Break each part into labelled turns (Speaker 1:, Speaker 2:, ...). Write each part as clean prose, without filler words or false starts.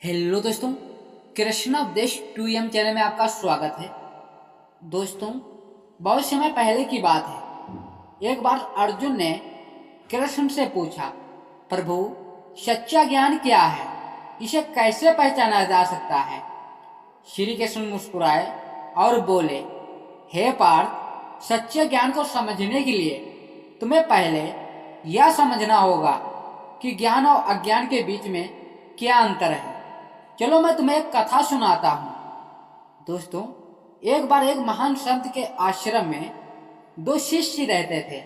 Speaker 1: Hello दोस्तों, कृष्णा उपदेश 2M channel में आपका स्वागत है। दोस्तों, बहुत समय पहले की बात है। एक बार अर्जुन ने कृष्ण से पूछा, प्रभु, सच्चा ज्ञान क्या है? इसे कैसे पहचाना जा सकता है? श्री कृष्ण मुस्कुराए और बोले, हे पार्थ, सच्चे ज्ञान को समझने के लिए तुम्हें पहले यह समझना होगा कि ज्ञान और अज्ञान के बीच में क्या अंतर है। चलो मैं तुम्हें एक कथा सुनाता हूँ। दोस्तों, एक बार एक महान संत के आश्रम में दो शिष्य रहते थे,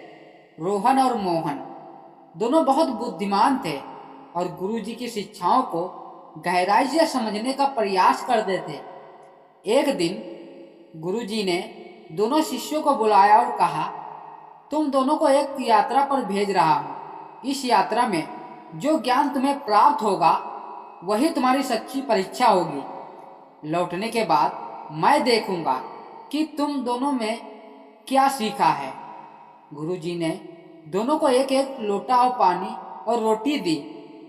Speaker 1: रोहन और मोहन। दोनों बहुत बुद्धिमान थे और गुरुजी की शिक्षाओं को गहराई से समझने का प्रयास करते थे। एक दिन गुरुजी ने दोनों शिष्यों को बुलाया और कहा, तुम दोनों को एक यात्रा पर भेज रहा हूँ। इस यात्रा में जो ज्ञान तुम्हें प्राप्त होगा वही तुम्हारी सच्ची परीक्षा होगी। लौटने के बाद मैं देखूंगा कि तुम दोनों में क्या सीखा है। गुरुजी ने दोनों को एक एक लोटा और पानी और रोटी दी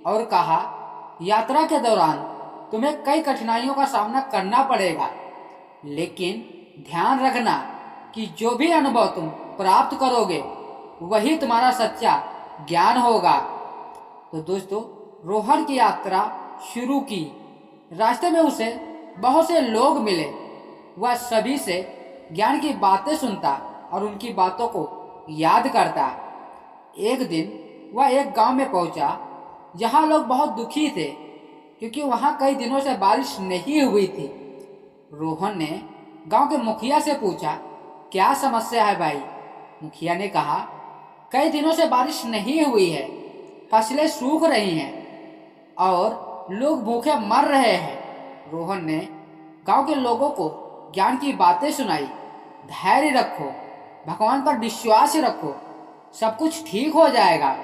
Speaker 1: और कहा, यात्रा के दौरान तुम्हें कई कठिनाइयों का सामना करना पड़ेगा, लेकिन ध्यान रखना कि जो भी अनुभव तुम प्राप्त करोगे वही तुम्हारा सच्चा ज्ञान होगा। तो दोस्तों, रोहन की यात्रा शुरू की। रास्ते में उसे बहुत से लोग मिले। वह सभी से ज्ञान की बातें सुनता और उनकी बातों को याद करता। एक दिन वह एक गांव में पहुंचा जहां लोग बहुत दुखी थे क्योंकि वहां कई दिनों से बारिश नहीं हुई थी। रोहन ने गांव के मुखिया से पूछा, क्या समस्या है भाई? मुखिया ने कहा, कई दिनों से बारिश नहीं हुई है, फसलें सूख रही हैं और लोग भूखे मर रहे हैं। रोहन ने गांव के लोगों को ज्ञान की बातें सुनाई। धैर्य रखो, भगवान पर विश्वास रखो, सब कुछ ठीक हो जाएगा।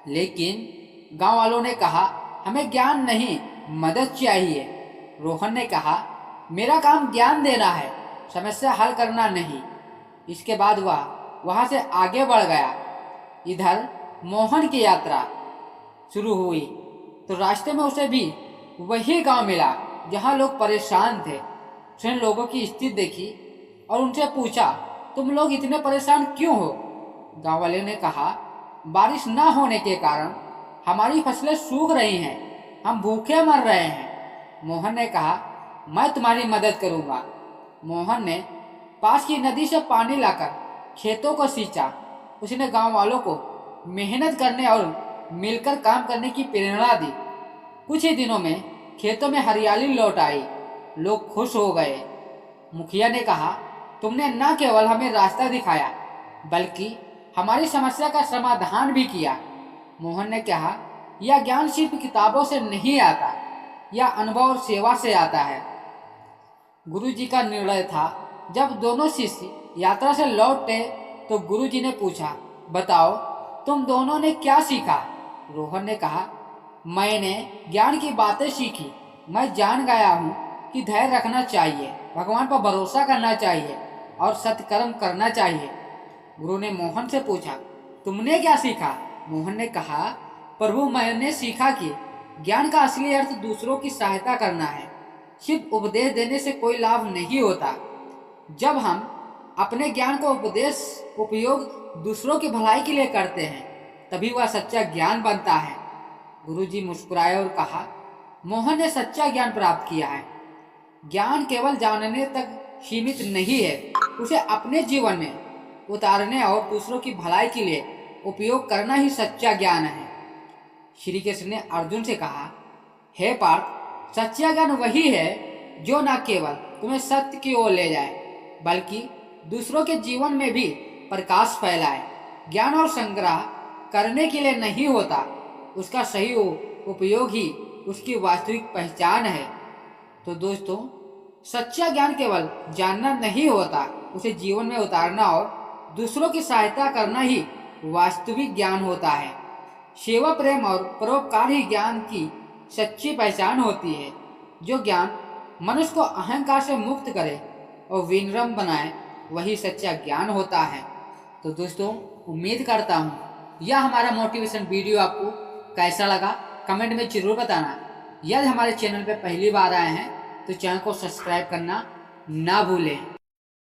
Speaker 1: लेकिन गांव वालों ने कहा, हमें ज्ञान नहीं, मदद चाहिए। रोहन ने कहा, मेरा काम ज्ञान देना है, समस्या हल करना नहीं। इसके बाद वह वहां से आगे बढ़ गया। इधर मोहन की यात्रा शुरू हुई तो रास्ते में उसे भी वही गांव मिला जहां लोग परेशान थे। उसने लोगों की स्थिति देखी और उनसे पूछा, तुम लोग इतने परेशान क्यों हो? गांव वाले ने कहा, बारिश ना होने के कारण हमारी फसलें सूख रही हैं, हम भूखे मर रहे हैं। मोहन ने कहा, मैं तुम्हारी मदद करूंगा। मोहन ने पास की नदी से पानी लाकर खेतों को सींचा। उसने गांव वालों को मेहनत करने और मिलकर काम करने की प्रेरणा दी। कुछ ही दिनों में खेतों में हरियाली लौट आई। लोग खुश हो गए। मुखिया ने कहा, तुमने न केवल हमें रास्ता दिखाया बल्कि हमारी समस्या का समाधान भी किया। मोहन ने कहा, यह ज्ञान सिर्फ किताबों से नहीं आता, यह अनुभव और सेवा से आता है। गुरुजी का निर्णय था। जब दोनों शिष्य यात्रा से लौटे तो गुरुजी ने पूछा, बताओ तुम दोनों ने क्या सीखा? रोहन ने कहा, मैंने ज्ञान की बातें सीखी। मैं जान गया हूँ कि धैर्य रखना चाहिए, भगवान पर भरोसा करना चाहिए और सत्कर्म करना चाहिए। गुरु ने मोहन से पूछा, तुमने क्या सीखा? मोहन ने कहा, प्रभु, मैंने सीखा कि ज्ञान का असली अर्थ दूसरों की सहायता करना है। सिर्फ उपदेश देने से कोई लाभ नहीं होता। जब हम अपने ज्ञान को उपयोग दूसरों की भलाई के लिए करते हैं तभी वह सच्चा ज्ञान बनता है। गुरुजी मुस्कुराए और कहा, मोहन ने सच्चा ज्ञान प्राप्त किया है। ज्ञान केवल जानने तक सीमित नहीं है, उसे अपने जीवन में उतारने और दूसरों की भलाई के लिए उपयोग करना ही सच्चा ज्ञान है। श्री कृष्ण ने अर्जुन से कहा, हे पार्थ, सच्चा ज्ञान वही है जो न केवल तुम्हें सत्य की ओर ले जाए बल्कि दूसरों के जीवन में भी प्रकाश फैलाए। ज्ञान और संग्रह करने के लिए नहीं होता, उसका सही उपयोग ही उसकी वास्तविक पहचान है। तो दोस्तों, सच्चा ज्ञान केवल जानना नहीं होता, उसे जीवन में उतारना और दूसरों की सहायता करना ही वास्तविक ज्ञान होता है। सेवा, प्रेम और परोपकार ही ज्ञान की सच्ची पहचान होती है। जो ज्ञान मनुष्य को अहंकार से मुक्त करे और विनम्र बनाए वही सच्चा ज्ञान होता है। तो दोस्तों, उम्मीद करता हूँ यह हमारा मोटिवेशन वीडियो आपको कैसा लगा, कमेंट में जरूर बताना। यदि हमारे चैनल पर पहली बार आए हैं तो चैनल को सब्सक्राइब करना ना भूलें।